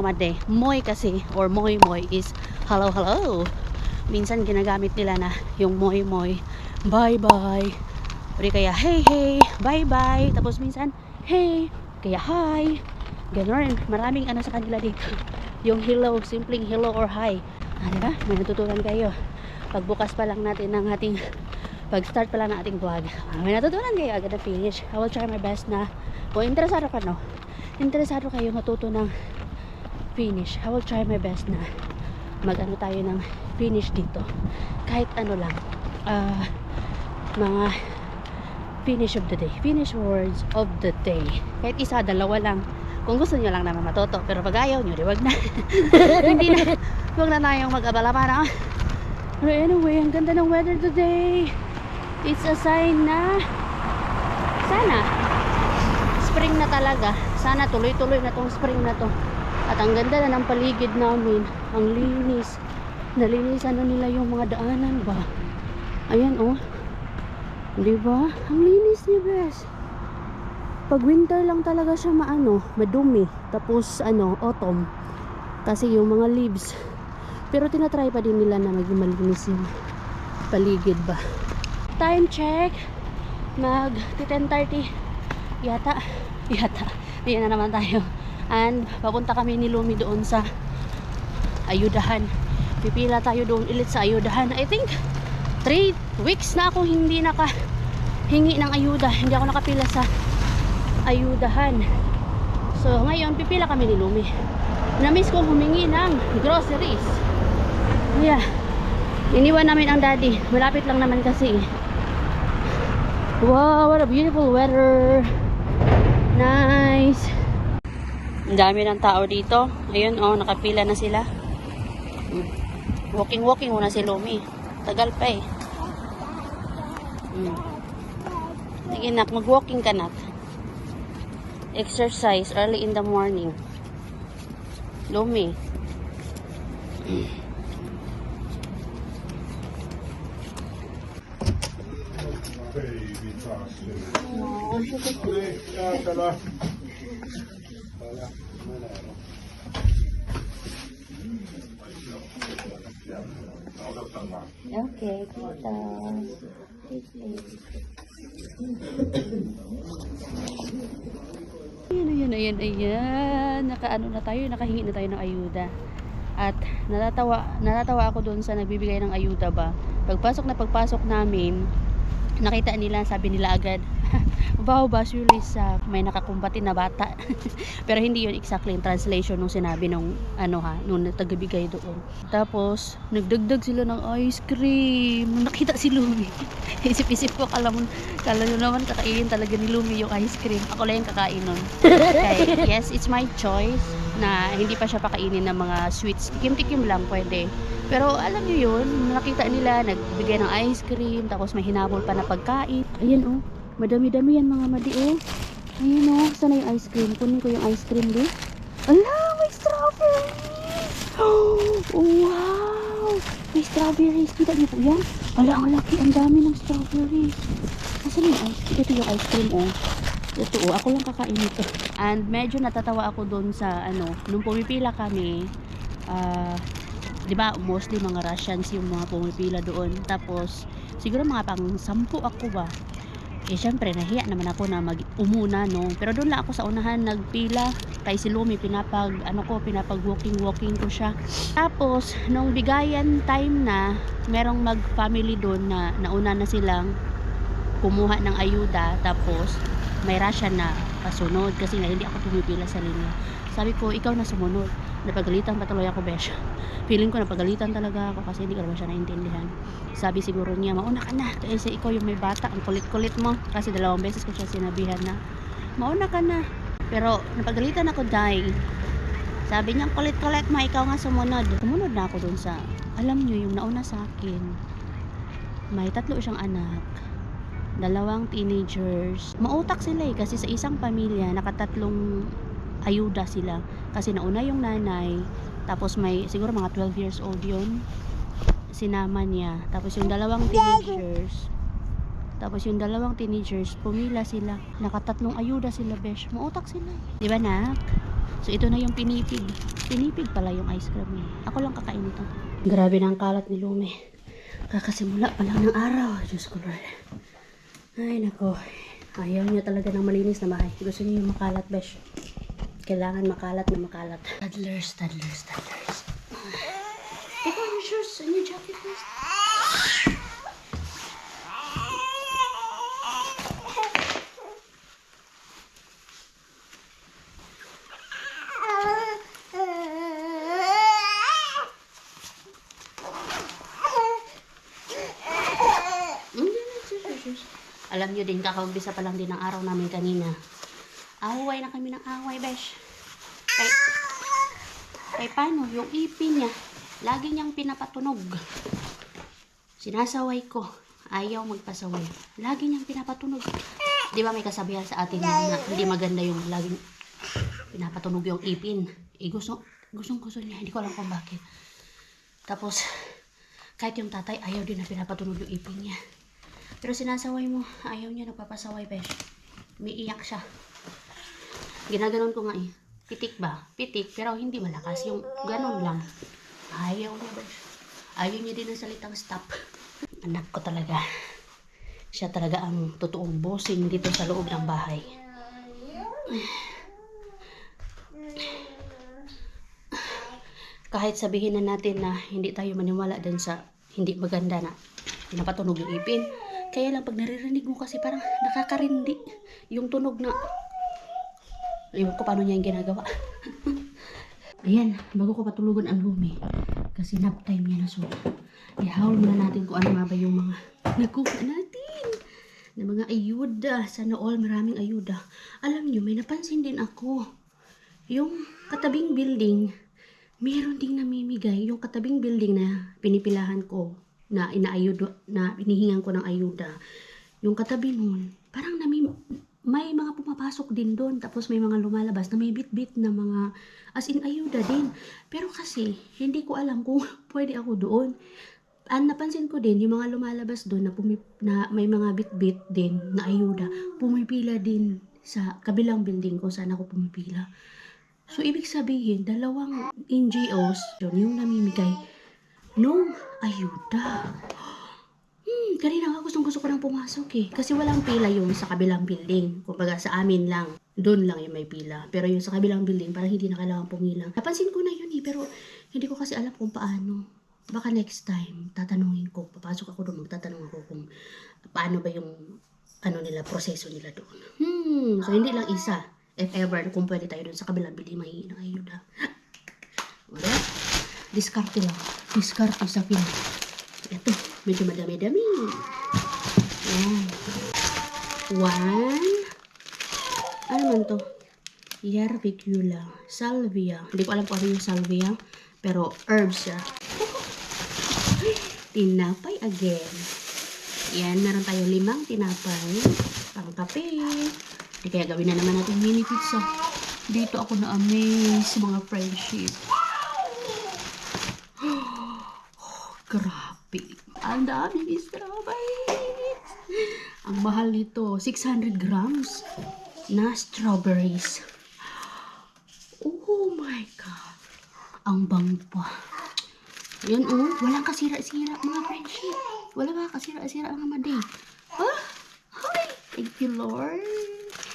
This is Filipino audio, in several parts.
made. Moy kasi, or moy moy is hello hello. Minsan ginagamit nila na yung moy moy, bye bye. O di kaya hey hey, bye bye. Tapos minsan hey, kaya hi. Ganon, maraming ano sa kanila dito. Yung hello, simpleng hello or hi. Diba? May natutunan kayo. Pagbukas pa lang natin ng ating, pag-start pa lang ng ating vlog. May natutunan kayo agad na finish. I will try my best na, kung interesado ka no, interesado kayo matuto ng finish, I will try my best na mag-ano tayo ng finish dito. Kahit ano lang, mga finish of the day, finish words of the day. Kahit isa, dalawa lang. Kung gusto nyo lang naman matuto. Pero pag ayaw nyo, di wag na. Hindi na. Huwag na tayong mag-abala para. Pero anyway, ang ganda ng weather today. It's a sign na sana spring na talaga. Sana tuloy-tuloy na tong spring na to. At ang ganda na ng paligid namin. Ang linis. Nalinisan na nila yung mga daanan ba. Ayan oh. Diba? Ang linis niya, bes. Pag winter lang talaga siya madumi. Tapos autumn. Kasi yung mga leaves. Pero tinatry pa din nila na maging malinis yung paligid ba. Time check. Mag 10:30 yata. Diyan na naman tayo. And papunta kami ni Lumi doon sa ayudahan. Pipila tayo doon ulit sa ayudahan. I think 3 weeks na ako hindi nakahingi ng ayuda. Hindi ako nakapila sa ayudahan. So ngayon pipila kami ni Lumi. Na-miss ko humingi ng groceries. Yeah. Iniwan namin ang daddy. Malapit lang naman kasi. Wow, what a beautiful weather. Nice. Ang dami ng tao dito. Ayun oh, nakapila na sila. Walking muna si Lumi. Tagal pa eh. Sige nak, mag-walking ka nak. Exercise early in the morning. Lumi. Okay, kita. Ayan. Nakaano na tayo, nakahingi na tayo ng ayuda. At natatawa ako doon sa nagbibigay ng ayuda ba. Pagpasok namin, nakita nila, sabi nila agad, wow, Basulis, may nakakumbatin na bata. Pero hindi yun exactly yung translation nung sinabi nung nung tagbibigay doon. Tapos nagdagdag sila ng ice cream. Nakita si Lumi. Isip-isip ko, kala mo naman kakainin talaga ni Lumi yung ice cream. Ako lang yung kakain nun. Okay, yes, it's my choice na hindi pa siya pakainin ng mga sweets. Tikim-tikim lang pwede. Pero alam niyo yun, nakita nila, nagbigay ng ice cream, tapos may hinabol pa na pagkain. Ayan oh, madami-dami yan mga madi oh. Ayan oh, sana yung ice cream? Kunin ko yung ice cream din. Ala, may strawberries! Oh, wow! May strawberries. Kita niyo po yan? Ala, ang laki, ang dami ng strawberries. Nasaan yung ice cream? Ito yung ice cream oh. Ito oh, ako lang kakain ito. And medyo natatawa ako doon sa nung pumipila kami, diba, mostly mga Russians yung mga pumipila doon. Tapos, siguro mga pang 10 ako ba. Eh, syempre, nahiya naman ako na umuna, no. Pero doon lang ako sa unahan nagpila. Kay si Lumi, pinapag-walking ko siya. Tapos, nung bigayan time na, merong mag-family doon na nauna na silang kumuha ng ayuda. Tapos, may Russian na kasunod kasi nga hindi ako pumipila sa linya. Sabi ko, ikaw na sumunod. Napagalitan pa tuloy ako, besh. Feeling ko napagalitan talaga ako kasi hindi ko naman siya naintindihan. Sabi siguro niya, mauna ka na kasi ikaw yung may bata, ang kulit-kulit mo. Kasi 2 beses ko siya sinabihan na mauna ka na. Pero napagalitan ako dahil sabi niya, kulit-kulit mo, ikaw nga sumunod. Sumunod na ako dun sa, alam niyo yung nauna sa akin, may 3 siyang anak, 2 teenagers. Mautak sila eh, kasi sa isang pamilya nakatatlong ayuda sila. Kasi nauna yung nanay, tapos may siguro mga 12 years old yun, sinama niya. Tapos yung 2 teenagers, pumila sila. Nakatatlong ayuda sila, besh. Mautak sila. Diba, nak? So ito na yung pinipig. Pinipig pala yung ice cream niya. Ako lang kakain ito. Grabe na ang kalat ni Lumi. Kakasimula pa lang ng araw. Diyos ko Lord. Ay nako. Ayaw niya talaga ng malinis na bahay. Gusto niya yung makalat, besh. Kailangan makalat na makalat. Toddlers. Take on your shoes and your jacket first. Alam nyo din, kakaumpisa pa lang din ng araw namin kanina. Away na kami ng away, besh. Kay paano, yung ipin niya, lagi niyang pinapatunog. Sinasaway ko, ayaw magpasaway. Lagi niyang pinapatunog. Di ba may kasabihan sa atin na hindi maganda yung laging pinapatunog yung ipin. Gustong niya, hindi ko alam kung bakit. Tapos, kahit yung tatay, ayaw din na pinapatunog yung ipin niya. Pero sinasaway mo, ayaw niya nagpapasaway, besh. Umiiyak siya. Ginaganon ko nga eh. Pitik ba? Pitik, pero hindi malakas. Yung ganon lang. Ayaw niya, besh. Ayaw niya din ng salitang stop. Anak ko talaga. Siya talaga ang totoong bossing dito sa loob ng bahay. Kahit sabihin na natin na hindi tayo maniwala din sa hindi maganda na pinapatunog yung ipin. Kaya lang pag naririnig mo kasi parang nakakarindi yung tunog na ewan ko paano niya yung ginagawa. Ayan, bago ko patulugan ang Lumi kasi nap time niya na, so i-haul muna natin kung ano nga ba yung mga nakuha natin na mga ayuda. Sana all maraming ayuda. Alam niyo, may napansin din ako, yung katabing building meron ding namimigay. Yung katabing building na pinipilahan ko na inihingan ko ng ayuda, yung katabi nun, parang may mga pumapasok din doon, tapos may mga lumalabas na may bit-bit na mga as in ayuda din. Pero kasi hindi ko alam kung pwede ako doon. Napansin ko din yung mga lumalabas doon na may mga bit-bit din na ayuda, pumipila din sa kabilang building ko saan ako pumipila. So ibig sabihin, dalawang NGOs yung namimigay nung ayuda. Kanina nga gusto ko nang pumasok eh. Kasi walang pila yung sa kabilang building. Kumbaga sa amin lang, doon lang yung may pila. Pero yung sa kabilang building, parang hindi na kailangan pumilang. Napansin ko na yun eh, pero hindi ko kasi alam kung paano. Baka next time, tatanungin ko. Papasok ako doon, magtatanong ako kung paano ba yung proseso nila doon. So hindi lang isa. If ever, kung pwede tayo doon sa kabilang building, mahihingi ng ayuda. Wala. Diskarte lang. Diskarte sa pin. Ito, medyo madami-dami. Ayan. 1. Ano man to? Yerbicula. Salvia. Hindi ko alam kung ano yung salvia. Pero herbs siya. Tinapay again. Yan, meron tayo 5 tinapay. Pang kape. Di kaya gawin na naman natin mini pizza. Dito ako na-amaze mga friendship. Grabe. Ang daming strawberries. Ang mahal nito. 600 grams na strawberries. Oh my God. Ang bango pa. Yan oh. Walang kasira-sira mga friendship. Wala ba kasira-sira mga maday. Ah? Hi. Thank you Lord.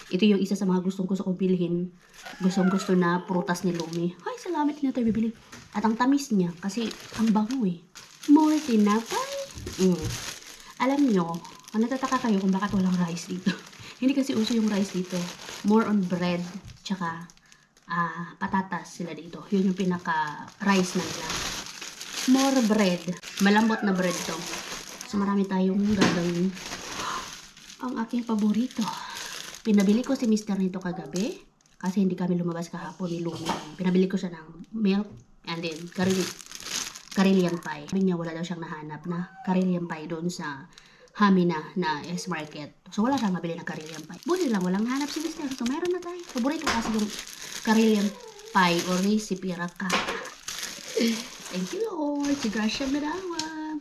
Ito yung isa sa mga gustong-gusto kong bilhin. Gustong-gusto na prutas ni Lumi. Ay, salamat na tayo bibili. At ang tamis niya, kasi ang bango eh. More tinapay. Alam nyo, natataka kayo kung bakit walang rice dito. Hindi kasi uso yung rice dito. More on bread, tsaka patatas sila dito. Yun yung pinaka-rice na nila. More bread. Malambot na bread to. So marami tayong gagawin. Ang aking paborito. Pinabili ko si Mr. nito kagabi kasi hindi kami lumabas kahapon ni Lumi. Pinabili ko siya ng milk and then Carillion pie. Sabi niya wala daw siyang nahanap na Carillion pie doon sa Hamina na S-Market. So wala siyang mabili ng Carillion pie. Buti lang walang nahanap si Mr. So meron na tayo. Paborito kasi yung Carillion pie or recipe raka. Thank you Lord. Si Gracia Madawa.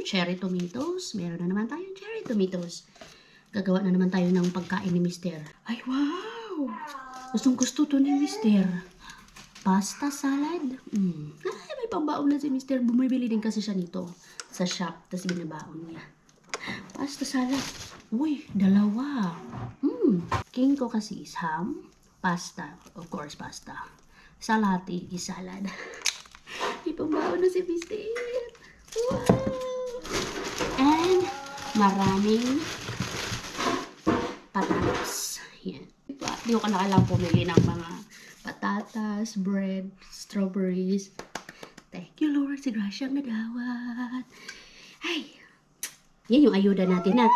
Cherry tomatoes. Meron na naman tayong cherry tomatoes. Gagawa na naman tayo ng pagkain ni Mr. Ay, wow! Gustong gusto to ni Mister. Pasta salad. Ay, may pambaon na si Mister. Bumibili din kasi siya nito sa shop. Tapos binabaon niya. Pasta salad. Uy, dalawa. King ko kasi is ham. Pasta. Of course, pasta. Salati is salad. May pambaon na si Mister. Wow. And maraming patatas. Yan. Di ko lang pumili ng mga patatas, bread, strawberries. Thank you, Lord. Si Gracia ang nadawat. Ay, yan yung ayuda natin na.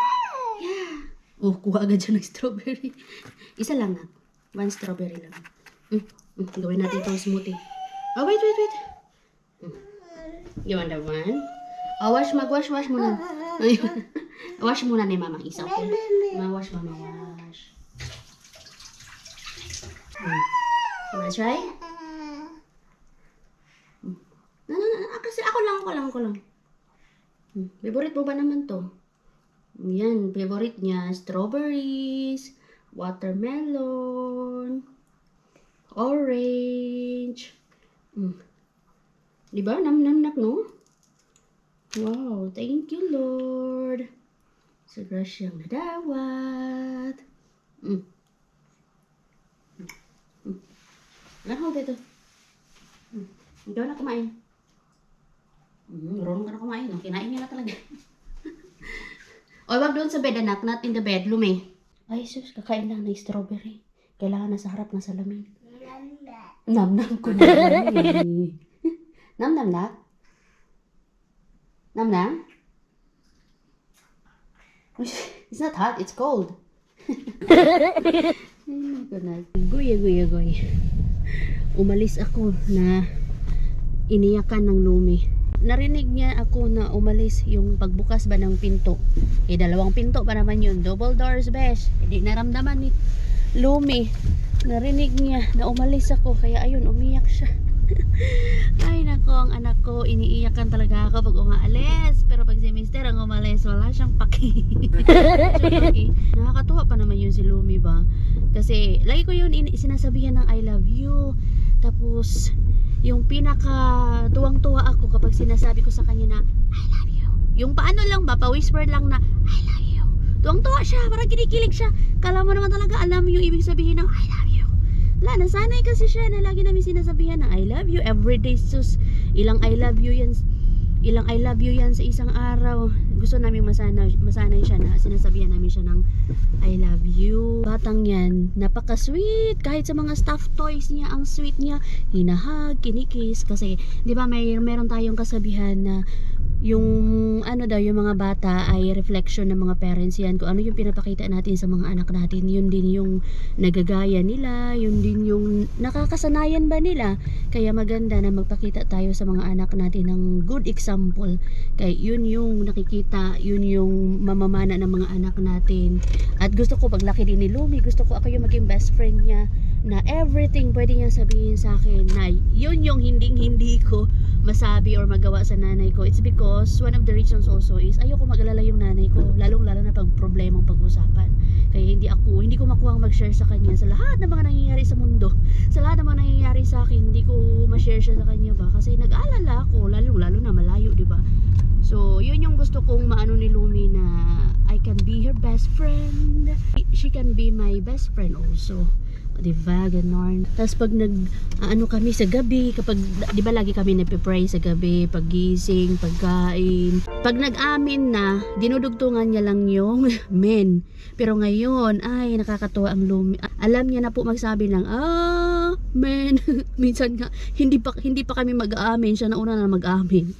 Yeah. Oh, kuha agad dyan ng strawberry. Isa lang na. 1 strawberry lang. Gawin natin itong smoothie. Oh, wait. You want that one? Oh, wash muna. Wash muna ni Mama isa, okay? Wash. You wanna try? Kasi ako lang. Favorite mo ba naman to? Yan, favorite niya. Strawberries, watermelon, orange. Diba? Nam-nam-nak, no? Wow, thank you, Lord. Sa grasyang nadawat. Ano dito? Ikaw na kumain. Marunong ka na kumain. No? Kinain niya na talaga. O, wag doon sa bed, anak. Not in the bedroom, eh. Ay, sus. Kakain lang ng strawberry. Kailangan na sa harap ng salamin. Nam-nam ko na. Nam-nam na? Nam-nam? It's not hot. It's cold. Oh my goodness. Goy. Umalis ako na iniyakan ng Lumi. Narinig niya ako na umalis yung pagbukas ba ng pinto. 2 pinto pa naman yun. Double doors, besh. Hindi naramdaman ni Lumi. Narinig niya na umalis ako. Kaya ayun, umiyak siya. Ay nako, ang anak ko, iniiyakan talaga ako pag umaalis. Pero pag si Mister ang umalis, wala siyang paki. Nakakatuwa pa naman yun si Lumi ba? Kasi lagi ko yun sinasabihan ng I love you. Tapos yung pinaka tuwang-tuwa ako kapag sinasabi ko sa kanya na I love you. Yung paano lang ba, pa-whisper lang na I love you. Tuwang-tuwa siya, parang kinikilig siya. Kala mo naman talaga alam yung ibig sabihin ng I love you. Wala, nasanay kasi siya na lagi namin sinasabihan na I love you everyday. Sus, ilang I love you yan sa isang araw. Gusto namin masanay siya na sinasabihan namin siya ng I love you. Batang yan, napaka-sweet. Kahit sa mga stuffed toys niya, ang sweet niya. Hinahag, kinikis. Kasi, di ba meron tayong kasabihan na yung yung mga bata ay reflection ng mga parents yan. Kung ano yung pinapakita natin sa mga anak natin, yun din yung nagagaya nila, yun din yung nakakasanayan ba nila. Kaya maganda na magpakita tayo sa mga anak natin ng good example. Kaya yun yung nakikita, yun yung mamamana ng mga anak natin. At gusto ko paglaki din ni Lumi, gusto ko ako yung maging best friend niya, na everything pwede niya sabihin sa akin na yun yung hindi ko masabi or magawa sa nanay ko. It's because one of the reasons also is ayoko mag-alala yung nanay ko, lalong lalo na pag problemang pag-usapan. Kaya hindi ko makuhang mag-share sa kanya sa lahat ng mga nangyayari sa mundo, sa lahat ng mga nangyayari sa akin. Hindi ko ma-share siya sa kanya ba kasi nag-aalala ako, lalong lalo na malayo, di ba? So yun yung gusto kong maano ni Lumi, na I can be her best friend, she can be my best friend also. Diba, ganon. Tapos pag kami sa gabi, kapag, di ba lagi kami nagpe-pray sa gabi, paggising, pagkain. Pag nag-amin na, dinudugtungan niya lang yung men. Pero ngayon, ay, nakakatuwa ang Lumi. Alam niya na po magsabi ng, men. Minsan nga, hindi pa kami mag-aamin, siya na una na mag-aamin.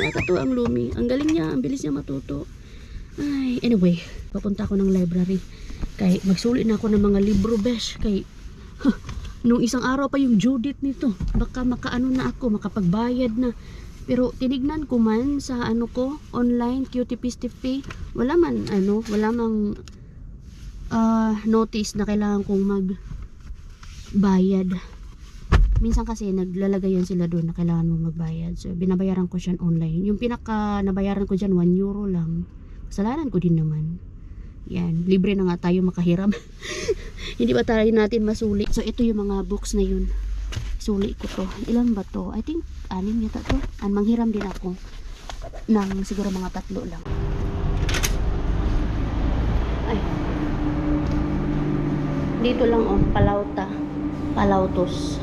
Nakakatuwa ang Lumi. Ang galing niya, ang bilis niya matuto. Ay, anyway, papunta ako ng library. Kay magsulit na ako ng mga libro, besh. Kay nung isang araw pa yung due date nito, baka makaano na ako, makapagbayad na. Pero tinignan ko man sa online QTPSTP, wala mang notice na kailangan kong magbayad. Minsan kasi naglalagay yan sila doon na kailangan mong magbayad. So binabayaran ko siya online. Yung pinaka nabayaran ko dyan, 1 euro lang. Kasalanan ko din naman. Yan, libre na nga tayo makahiram. Hindi ba tayo natin masuli? So, ito yung mga books na yun. Suli ko to. Ilan ba to? I think, 6 yata to. Manghiram din ako ng siguro mga 3 lang. Ay. Dito lang, oh. Palauta. Palautos.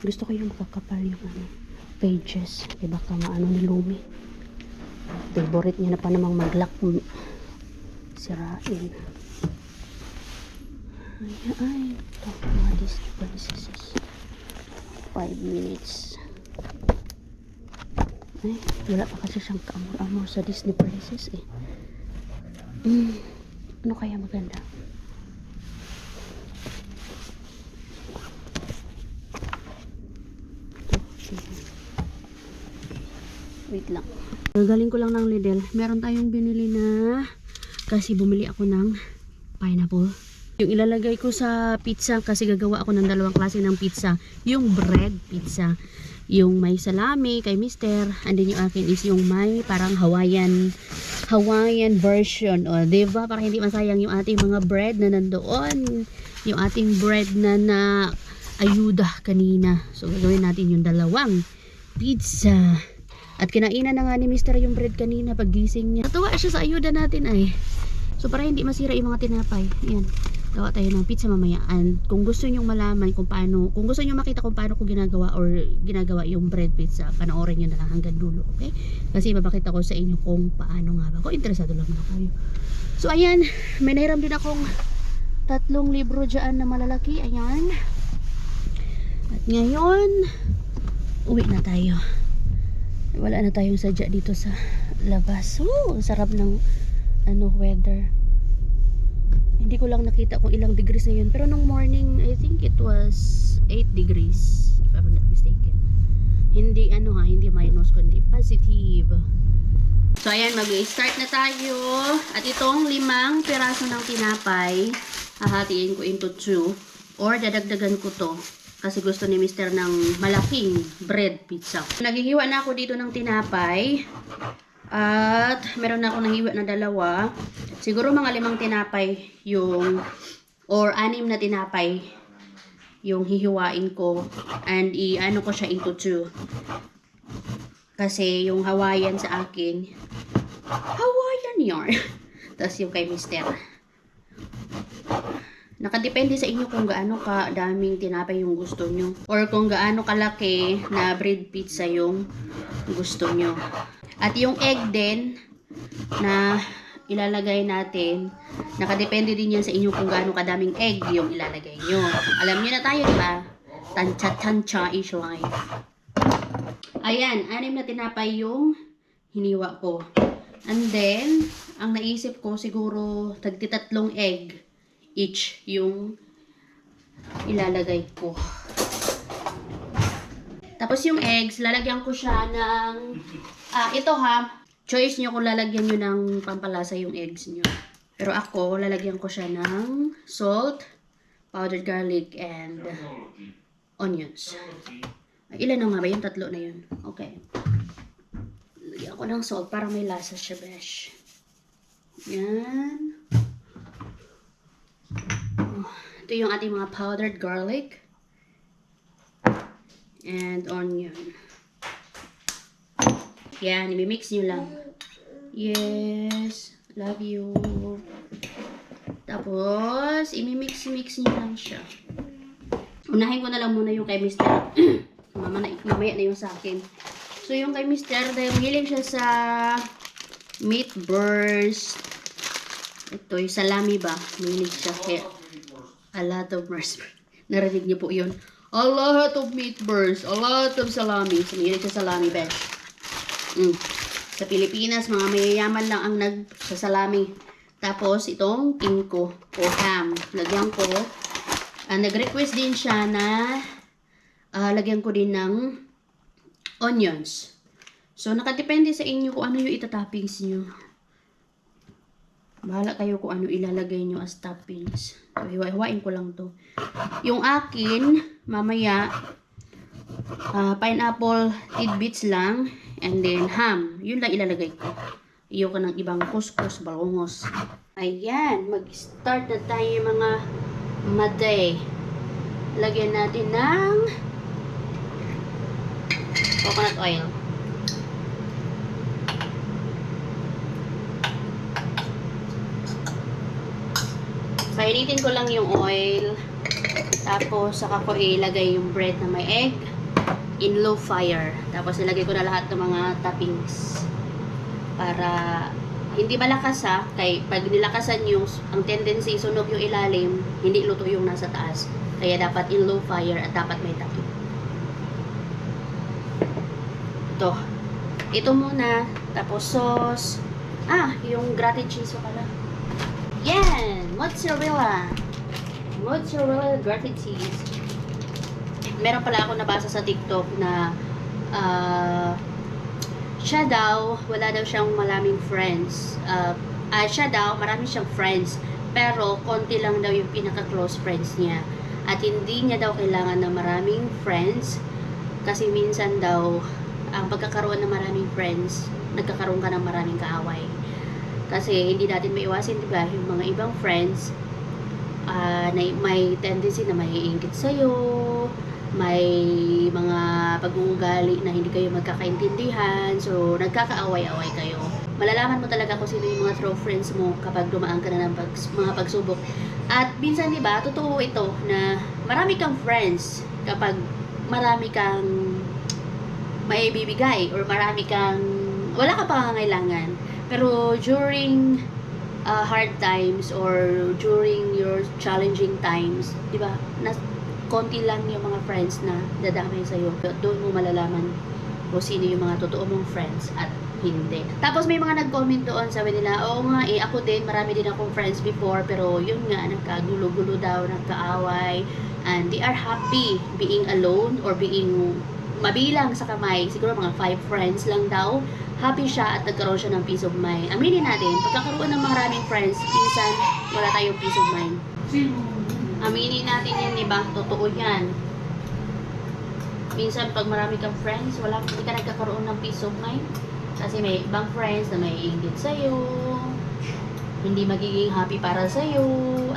Gusto ko yung makakapal yung pages. Diba ka maano ni Lumi. Favorite niya na pa namang mag-lock. Sirain. Ay. Ito. Mga Disney 5 minutes. Ay. Wala pa kasi siyang kaamor-amor sa Disney Princess eh. Ano kaya maganda? Wait lang. Galing ko lang ng Lidl. Meron tayong binili na kasi bumili ako ng pineapple. Yung ilalagay ko sa pizza kasi gagawa ako ng 2 klase ng pizza. Yung bread pizza. Yung may salami kay Mister. And then yung akin is yung may parang Hawaiian version. O, diba? Para hindi masayang yung ating mga bread na nandoon. Yung ating bread na ayuda kanina. So, gagawin natin yung 2 pizza. At kinainan na nga ni Mr. yung bread kanina paggising niya. Natuwa siya sa ayuda natin ay. So para hindi masira yung mga tinapay. Ayan. Gawa tayo ng pizza mamaya. And kung gusto niyo malaman kung paano, kung gusto niyo makita kung paano ko ginagawa yung bread pizza, panoorin niyo na lang hanggang dulo. Okay? Kasi mapakita ko sa inyo kung paano nga ba. Kung interesado lang na kayo. So ayan. May nahiram din akong 3 libro dyan na malalaki. Ayan. At ngayon, uwi na tayo. Wala na tayong sadya dito sa labas. Sarap ng weather. Hindi ko lang nakita kung ilang degrees na yun. Pero nung morning, I think it was 8 degrees. If I'm not mistaken. Hindi hindi minus kundi positive. So ayan, mag-start na tayo. At itong 5 piraso ng tinapay, hahatiin ko into 2 or dadagdagan ko to. Kasi gusto ni Mister ng malaking bread pizza. Naghihiwa na ako dito ng tinapay. At meron na ako nahiwa na 2. Siguro mga 5 tinapay yung, or 6 na tinapay yung hihiwain ko. And i-ano ko siya into 2. Kasi yung Hawaiian sa akin, Hawaiian yarn. Tapos yung kay Mister. Nakadepende sa inyo kung gaano ka daming tinapay yung gusto nyo. Or kung gaano kalaki na bread pizza yung gusto nyo. At yung egg din na ilalagay natin, nakadepende din yan sa inyo kung gaano kadaming egg yung ilalagay nyo. Alam nyo na tayo, diba? Tansya is life. Ayan, 6 na tinapay yung hiniwa ko. And then, ang naisip ko siguro tagti-3 egg each yung ilalagay ko. Tapos yung eggs, lalagyan ko siya ng ito choice nyo kung lalagyan nyo ng pampalasa yung eggs nyo. Pero ako, lalagyan ko siya ng salt, powdered garlic, and onions. Ilan na nga ba? Yung 3 na yun. Okay. Lagyan ko ng salt para may lasa siya, besh. Yan. Ito yung ating mga powdered garlic and onion. Yan, i-mix nyo lang. Yes, love you. Tapos, i-mix nyo lang siya. Unahin ko na lang muna yung kay Mister. Mamaya na yung sa akin. So, yung kay Mister, dahil mahilig siya sa meat burst. Ito, yung salami ba? Mahilig siya. Kaya, a lot of mercy. Narinig niyo po yun. A lot of meat burns. A lot of salami. Sumilig sa salami, besh. Sa Pilipinas, mga mayayaman lang ang nagsasalami. Tapos, itong kinko o ham. Lagyan ko. Nag-request din siya na lagyan ko din ng onions. So, nakadepende sa inyo kung ano yung itatoppings nyo. Bahala kayo kung ano ilalagay nyo as toppings. So, hiwa-hiwain ko lang to. Yung akin, mamaya, pineapple tidbits lang. And then, ham. Yun lang ilalagay ko. Iyo ka ng ibang kuskus, balongos. Ayan, mag-start na tayo mga maday. Lagyan natin ng coconut oil. Painitin ko lang yung oil. Tapos, saka ko ilagay yung bread na may egg in low fire. Tapos, ilagay ko na lahat ng mga toppings. Para hindi malakas ha. Kaya pag nilakasan yung, ang tendency, sunog yung ilalim, hindi luto yung nasa taas. Kaya dapat in low fire at dapat may topping. Ito. Ito muna. Tapos, sauce. Yung grated cheese pala. Yan! Mozzarella. Mozzarella grated cheese. Meron pala ako nabasa sa TikTok na siya daw, wala daw siyang maraming friends. Siya daw, marami siyang friends. Pero, konti lang daw yung pinaka-close friends niya. At hindi niya daw kailangan ng maraming friends. Kasi minsan daw, ang pagkakaroon ng maraming friends, nagkakaroon ka ng maraming kaaway. Kasi hindi natin maiwasin, di ba? Yung mga ibang friends, may tendency na maiinggit sa'yo, may mga pag-uugali na hindi kayo magkakaintindihan, so nagkakaaway-away kayo. Malalaman mo talaga kung sino yung mga true friends mo kapag dumaan ka na ng mga pagsubok. At minsan, di ba, totoo ito na marami kang friends kapag marami kang may bibigay or marami kang wala ka pangangailangan. Pero during hard times or during your challenging times, di ba, konti lang yung mga friends na dadamay sa'yo. Doon mo malalaman kung sino yung mga totoo mong friends at hindi. Tapos may mga nag-comment doon, sabi nila, oo nga ako din, marami din akong friends before, pero yun nga, nagkagulo-gulo daw, nagkaaway, and they are happy being alone or being mabilang sa kamay. Siguro mga 5 friends lang daw. Happy siya at nagkaroon siya ng peace of mind. Aminin natin, pagkakaroon ng maraming friends, minsan wala tayong peace of mind. Aminin natin yan, diba? Totoo yan. Minsan, pag marami kang friends, hindi ka nagkakaroon ng peace of mind. Kasi may ibang friends na may inggit sa'yo. Hindi magiging happy para sa'yo.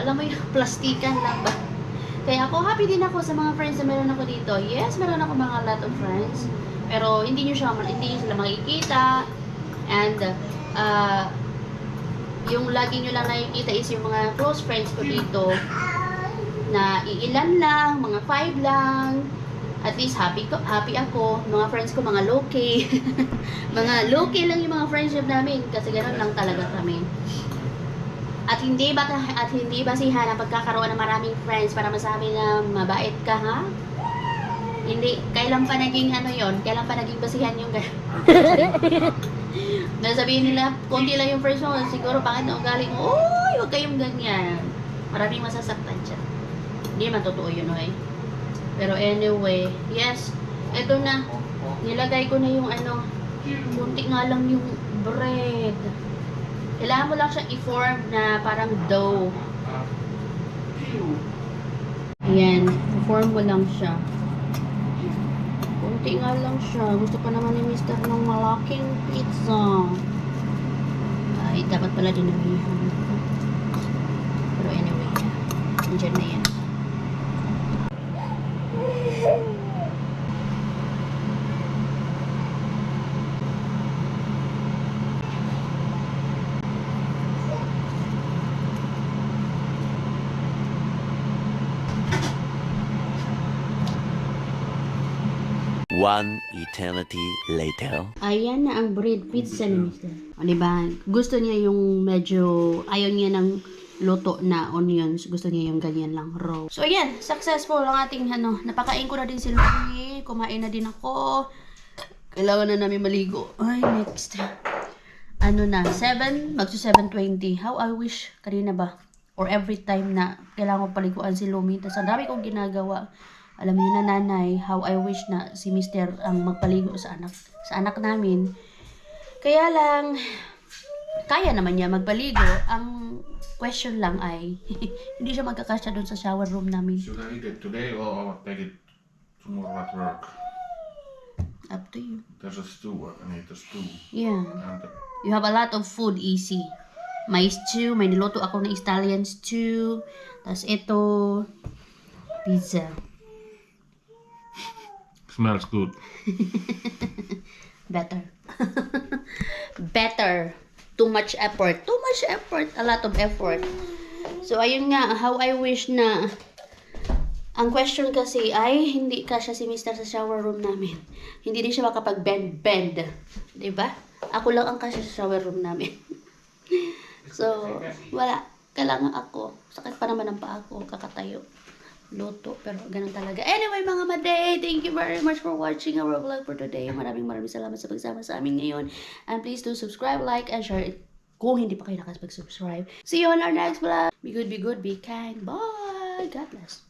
Alam mo yung plastikan lang ba? Kaya ako, happy din ako sa mga friends na meron ako dito. Yes, meron ako mga lot of friends. Pero hindi sila makikita. And, yung lagi nyo lang nakikita is yung mga close friends ko dito na iilan lang, mga 5 lang. At least happy ako. Mga friends ko, mga low-key. Mga low-key lang yung mga friendship namin. Kasi gano'n lang talaga kami. At hindi basihan ang pagkakaroon ng maraming friends para masabi na mabait ka, ha? Hindi. Kailan pa naging Kailan pa naging basihan yung nasabihin nila, konti lang yung friends mo, siguro pangit na ugali mo, uy, huwag kayong ganyan. Maraming masasaktan siya. Hindi man totoo yun, oy. Pero anyway, yes, eto na. Nilagay ko na yung kunti nga lang yung bread. Kailangan mo lang siya i-form na parang dough. Ayan, i-form mo lang siya. Kunti nga lang siya. Gusto pa naman ni Mr. ng malaking pizza. Ay, dapat pala dinamihan. Pero anyway, nandiyan na yan. One eternity later. Ayan na ang bread pizza ni Mr. O, diba? Gusto niya yung medyo, ayaw niya ng luto na onions. Gusto niya yung ganyan lang, raw. So, ayan. Successful ang ating, napakain ko na din si Lumi. Kumain na din ako. Kailangan na namin maligo. Ay, next. Magso 7:20. How I wish, kanina ba? Or every time na kailangan ko paliguan si Lumi. Tapos ang dami kong ginagawa. Alam niyo na, nanay, how I wish na si Mr. ang magpaligo sa anak namin. Kaya lang, kaya naman niya magpaligo. Ang question lang ay, hindi siya magkakasya doon sa shower room namin. Should I eat it today or take it tomorrow at work? Up to you. There's a stew. I need a stew. Yeah. And You have a lot of food, easy. May stew, may niluto ako ng Italian stew. Tapos ito, pizza. smells good. Better. Better. Too much effort. Too much effort. A lot of effort. So, ayun nga, how I wish na ang question kasi ay hindi kasya si Mr. sa shower room namin. Hindi din siya makapag-bend. Diba? Ako lang ang kasya sa shower room namin. So, wala. Kailangan ako. Sakit pa naman ang paa ko. Kakatayo. Luto. Pero ganun talaga. Anyway, mga maday, thank you very much for watching our vlog for today. Maraming salamat sa pagsama sa amin ngayon. And please do subscribe, like, and share it kung hindi pa kayo nakapag-subscribe. See you on our next vlog. Be good, be kind. Bye! God bless.